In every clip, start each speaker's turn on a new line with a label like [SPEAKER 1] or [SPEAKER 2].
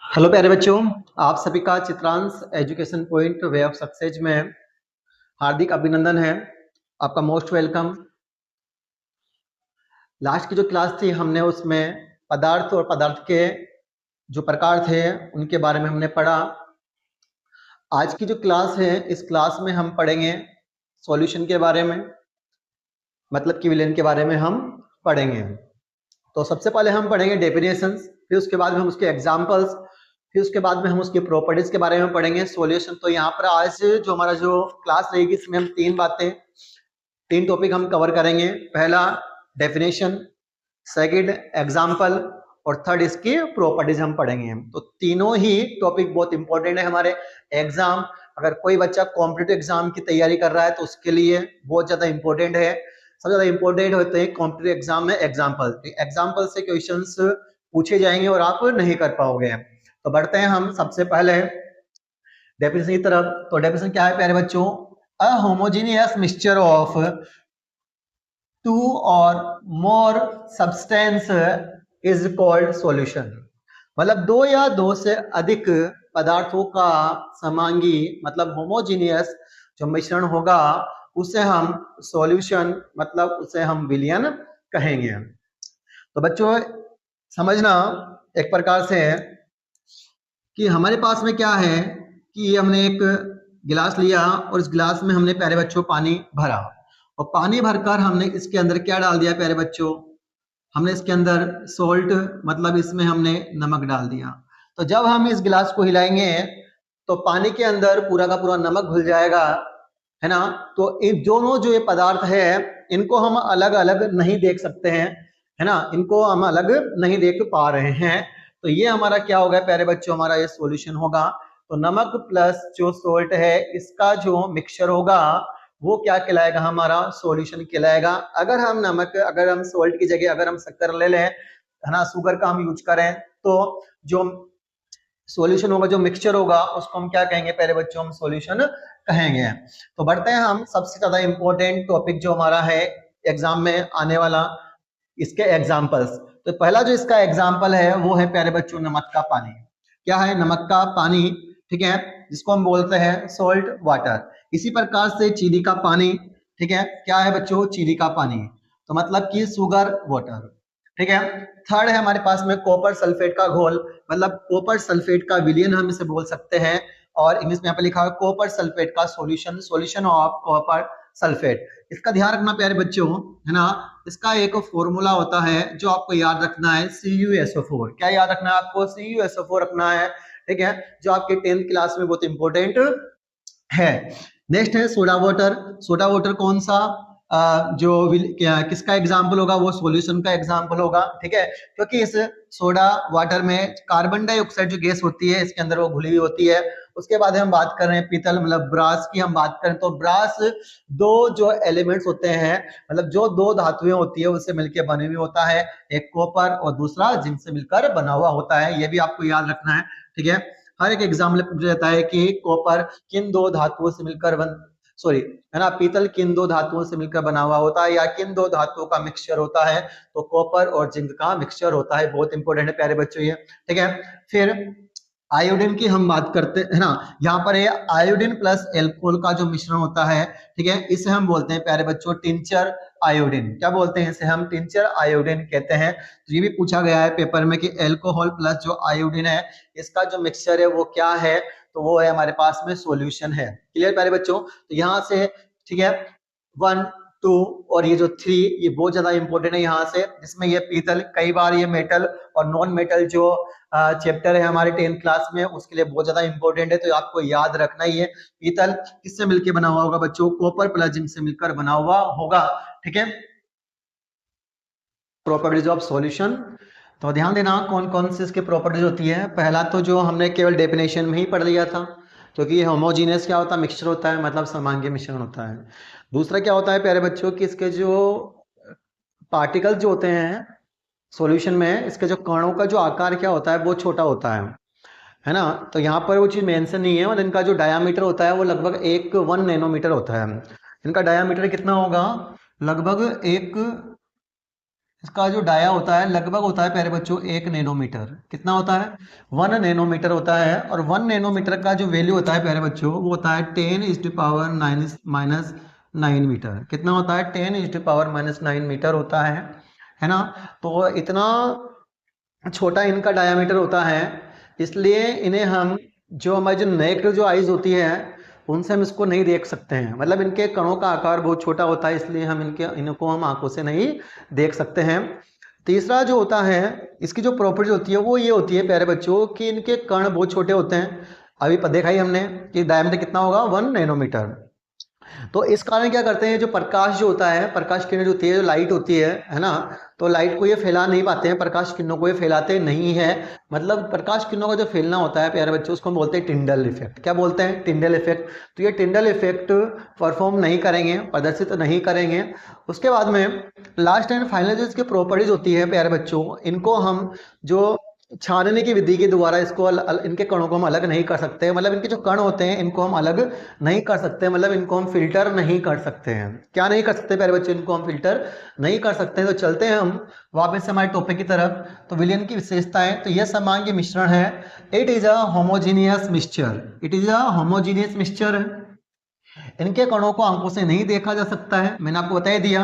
[SPEAKER 1] Hello प्यारे बच्चों, आप सभी का Chitransh education point way of success में हार्दिक अभिनंदन है। आपका मोस्ट वेलकम। लास्ट की जो क्लास थी हमने उसमें पदार्थ और पदार्थ के जो प्रकार थे उनके बारे में हमने पढ़ा। आज की जो क्लास है इस क्लास में हम पढ़ेंगे सॉल्यूशन के बारे में, मतलब कि विलेन के बारे में हम पढ़ेंगे। तो सबसे पहले हम पढ़ेंगे डेफिनेशंस, फिर उसके बाद में हम उसके एग्जांपल्स, फिर उसके बाद में हम उसकी प्रॉपर्टीज के बारे में पढ़ेंगे सॉल्यूशन। तो यहाँ पर आज जो हमारा जो क्लास रहेगी इसमें हम तीन टॉपिक हम कवर करेंगे। पहला डेफिनेशन, सेकंड एग्जांपल और थर्ड इसकी प्रॉपर्टीज हम पढ़ेंगे। तो तीनों ही टॉपिक बहुत इंपॉर्टेंट है हमारे एग्जाम। अगर कोई बच्चा कॉम्पिटिटिव एग्जाम की तैयारी कर रहा है तो उसके लिए बहुत ज्यादा इंपॉर्टेंट है। सबसे ज्यादा इंपॉर्टेंट होते हैं कॉम्पिटिटिव एग्जाम में एग्जाम्पल। एग्जाम्पल से क्वेश्चंस पूछे जाएंगे और आप नहीं कर पाओगे। तो बढ़ते हैं हम सबसे पहले डेफिनेशन की तरफ। तो डेफिनेशन क्या है प्यारे बच्चों? A homogeneous mixture of two or more substance is called solution. मतलब दो या दो से अधिक पदार्थों का समांगी मतलब होमोजेनियस जो मिश्रण होगा उसे हम सॉल्यूशन मतलब उसे हम विलयन कहेंगे। तो बच्चों समझना एक प्रकार से कि हमारे पास में क्या है कि हमने एक गिलास लिया और इस गिलास में हमने प्यारे बच्चों पानी भरा, और पानी भरकर हमने इसके अंदर क्या डाल दिया प्यारे बच्चों? हमने इसके अंदर सोल्ट मतलब इसमें हमने नमक डाल दिया। तो जब हम इस गिलास को हिलाएंगे तो पानी के अंदर पूरा का पूरा नमक घुल जाएगा, है ना। तो इन दोनों जो ये पदार्थ है इनको हम अलग अलग नहीं देख सकते हैं, है ना, इनको हम अलग नहीं देख पा रहे हैं। तो ये हमारा क्या होगा प्यारे बच्चों? हमारा ये सॉल्यूशन होगा। तो नमक प्लस जो सोल्ट है इसका जो मिक्सचर होगा वो क्या कहलाएगा? हमारा सॉल्यूशन कहलाएगा। अगर हम सोल्ट की जगह अगर हम शक्कर ले लें, है ना, शुगर का हम यूज करें, तो जो सॉल्यूशन होगा, जो मिक्सचर होगा, उसको हम क्या कहेंगे प्यारे बच्चों? हम सॉल्यूशन कहेंगे। तो बढ़ते हैं हम सबसे ज्यादा इंपॉर्टेंट टॉपिक जो हमारा है एग्जाम में आने वाला, इसके एग्जाम्पल्स। तो पहला जो इसका एग्जाम्पल है वो है प्यारे बच्चों नमक का पानी। क्या है? नमक का पानी, ठीक है, जिसको हम बोलते हैं सॉल्ट वाटर। इसी प्रकार से चीनी का पानी, ठीक है, क्या है बच्चों? चीनी का पानी, तो मतलब कि शुगर वाटर, ठीक है। थर्ड है हमारे पास में कॉपर सल्फेट का घोल, मतलब कॉपर सल्फेट का विलयन हम इसे बोल सकते हैं। और इंग्लिश में यहाँ पे लिखा है कॉपर सल्फेट का solution, solution of copper sulphate. इसका ध्यान रखना प्यारे बच्चों, है ना। इसका एक फॉर्मूला होता है जो आपको याद रखना है, CuSO4। क्या याद रखना है आपको? CuSO4 रखना है, ठीक है, जो आपके 10th क्लास में बहुत इंपॉर्टेंट है। नेक्स्ट है सोडा वाटर। सोडा वाटर कौन सा? किसका एग्जाम्पल होगा? वो सॉल्यूशन का एग्जाम्पल होगा, ठीक है, क्योंकि इस सोडा वाटर में कार्बन डाइऑक्साइड जो गैस होती है इसके अंदर वो घुली हुई होती है। उसके बाद हम बात कर रहे हैं पीतल मतलब ब्रास की हम बात करें तो ब्रास दो जो एलिमेंट्स होते हैं, मतलब जो दो धातुएं होती है उससे मिलकर बने हुए होता है, एक कॉपर और दूसरा जिंक से मिलकर बना हुआ होता है। ये भी आपको याद रखना है, ठीक है। हर एक एग्जाम में पूछा जाता है कि कॉपर किन दो धातुओं से मिलकर सॉरी, है ना, पीतल किन दो धातुओं से मिलकर बना हुआ होता है या किन दो धातुओं का मिक्सचर होता है? तो कॉपर और जिंक का मिक्सचर होता है। बहुत इंपॉर्टेंट है प्यारे बच्चों ये, ठीक है। फिर आयोडीन की हम बात करते हैं ना, यहाँ पर ये आयोडीन प्लस एल्कोहल का जो मिश्रण होता है, ठीक है, इसे हम बोलते हैं प्यारे बच्चों टिंचर आयोडीन। क्या बोलते हैं इसे? हम टिंचर आयोडीन कहते हैं। तो ये भी पूछा गया है पेपर में कि एल्कोहल प्लस जो आयोडीन है इसका जो मिक्सचर है वो क्या है? तो वो है हमारे पास में सॉल्यूशन है। क्लियर प्यारे बच्चों? तो यहाँ से, ठीक है, 1 2 और ये जो 3 ये बहुत ज्यादा इंपॉर्टेंट है यहाँ से, जिसमें ये पीतल, कई बार ये मेटल और नॉन मेटल जो चैप्टर है हमारे 10th क्लास में उसके लिए बहुत ज्यादा इंपॉर्टेंट है। तो आपको याद रखना ही है पीतल किससे मिलकर बना हुआ होगा बच्चों? कॉपर प्लस जिंक से मिलकर बना हुआ होगा, ठीक है। प्रॉपर्टीज ऑफ सॉल्यूशन, तो ध्यान देना कौन कौन सी इसकी प्रॉपर्टीज होती है। पहला तो जो हमने केवल डेफिनेशन में ही पढ़ लिया था, क्योंकि होमोजीनियस क्या होता है? मिक्सचर होता है, मतलब समांगी मिश्रण होता है। दूसरा क्या होता है प्यारे बच्चों कि इसके जो पार्टिकल्स जो होते हैं सॉल्यूशन में, इसके जो कणों का जो आकार क्या होता है वो छोटा होता है ना। तो यहाँ पर वो चीज मेंशन नहीं है, और इनका जो डायामीटर होता है वो लगभग 1 नैनोमीटर होता है। इनका डायामीटर कितना होगा? लगभग 1 इसका जो डाया होता है लगभग होता है प्यारे बच्चों 1 नैनोमीटर। कितना होता है? 1 नैनोमीटर होता है। और 1 नैनोमीटर का जो वैल्यू होता है प्यारे बच्चों वो होता है 10⁻⁹ मीटर। कितना होता है? 10⁻⁹ मीटर होता है ना। तो इतना छोटा इनका डायामीटर होता है, इसलिए इन्हें हम जो हमारी जो नेक्ड जो आइज होती है उनसे हम इसको नहीं देख सकते हैं। मतलब इनके कणों का आकार बहुत छोटा होता है, इसलिए हम इनको हम आंखों से नहीं देख सकते हैं। तीसरा जो होता है, इसकी जो प्रॉपर्टी होती है वो ये होती है प्यारे बच्चों कि इनके कण बहुत छोटे होते हैं। अभी देखा ही हमने कि डायमीटर कितना होगा? 1 नैनोमीटर। तो इस कारण क्या करते हैं, जो प्रकाश जो होता है, प्रकाश किरण जो होती है, जो लाइट होती है ना, तो लाइट को ये फैला नहीं पाते हैं, प्रकाश किरणों को ये फैलाते नहीं है। मतलब प्रकाश किरणों का जो फैलना होता है प्यारे बच्चों, उसको हम बोलते हैं टिंडल इफेक्ट। क्या बोलते हैं? Tyndall effect. तो ये टिंडल इफेक्ट परफॉर्म नहीं करेंगे, प्रदर्शित नहीं करेंगे। उसके बाद में लास्ट एंड फाइनल जो इसकी प्रॉपर्टीज होती है प्यारे बच्चों, इनको हम जो छानने की विधि के द्वारा इसको इनके कणों को हम अलग नहीं कर सकते। मतलब इनके जो कण होते हैं इनको हम अलग नहीं कर सकते, मतलब इनको हम फिल्टर नहीं कर सकते हैं। क्या नहीं कर सकते प्यारे बच्चों? इनको हम फिल्टर नहीं कर सकते हैं। तो चलते हैं हम वापस से हमारे टॉपिक की तरफ। तो विलयन की विशेषताएं, तो यह समांगी मिश्रण है। It is a homogeneous mixture. It is a homogeneous mixture है। इनके कणों को आंखों से नहीं देखा जा सकता है, मैंने आपको बता ही दिया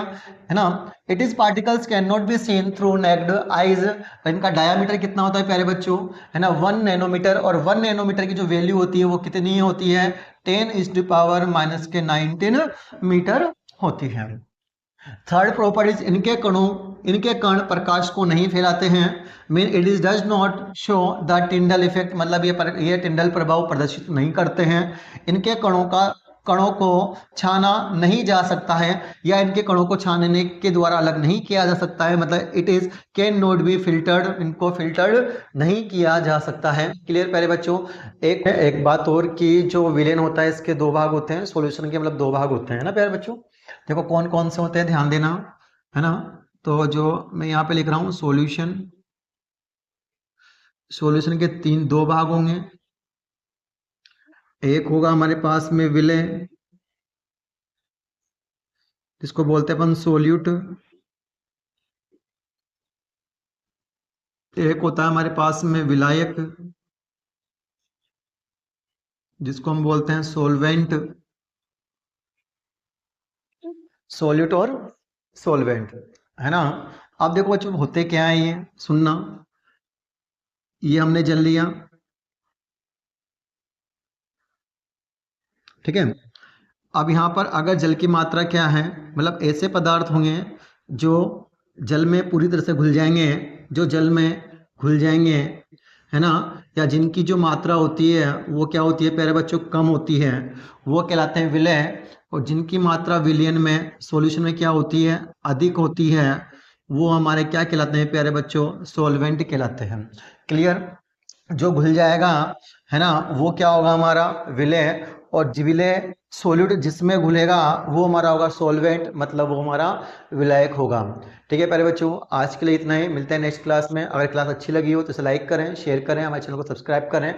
[SPEAKER 1] है ना। It is particles can not be seen through necked eyes. इनका डायामीटर कितना होता है प्यारे बच्चों? है ना 1 नैनोमीटर। और 1 नैनोमीटर की जो वैल्यू होती है वो कितनी होती है? 10⁻⁻⁹ मीटर होती है। थर्ड प्रॉपर्टीज, इनके कण प्रकाश को नहीं फैलाते हैं। Mean it is does not show the Tyndall effect. मतलब ये टिंडल प्रभाव प्रदर्शित नहीं करते हैं। इनके कणों को छाना नहीं जा सकता है, या इनके कणों को छानने के द्वारा अलग नहीं किया जा सकता है। मतलब it is can not be filtered, इनको फिल्टर्ड नहीं किया जा सकता है। क्लियर प्यारे बच्चों? एक बात और कि जो विलेन होता है इसके दो भाग होते हैं, सॉल्यूशन के मतलब दो भाग होते हैं ना प्यारे बच्चों। देखो कौन कौन से होते हैं, ध्यान देना है ना। तो जो मैं यहाँ पे लिख रहा हूँ सॉल्यूशन के दो भाग होंगे। एक होगा हमारे पास में विलय, जिसको बोलते हैं अपन सोल्यूट। एक होता है हमारे पास में विलायक, जिसको हम बोलते हैं सोलवेंट। सोल्यूट और सोलवेंट, है ना। अब देखो बच्चों होते क्या है, ये सुनना। ये हमने जल लिया, ठीक है। अब यहाँ पर अगर जल की मात्रा क्या है, मतलब ऐसे पदार्थ होंगे जो जल में पूरी तरह से घुल जाएंगे, जो जल में घुल जाएंगे, है ना, या जिनकी जो मात्रा होती है वो क्या होती है प्यारे बच्चों? कम होती है, वो कहलाते हैं विलय। और जिनकी मात्रा विलयन में, सॉल्यूशन में क्या होती है? अधिक होती है, वो हमारे क्या कहलाते हैं प्यारे बच्चों? सॉल्वेंट कहलाते हैं। क्लियर? जो घुल जाएगा, है ना, वो क्या होगा? हमारा विलय। और विलय सोल्यूट जिसमें घुलेगा वो हमारा होगा सॉल्वेंट, मतलब वो हमारा विलायक होगा। ठीक है प्यारे बच्चों, आज के लिए इतना ही। मिलते हैं नेक्स्ट क्लास में। अगर क्लास अच्छी लगी हो तो इसे लाइक करें, शेयर करें, हमारे चैनल को सब्सक्राइब करें।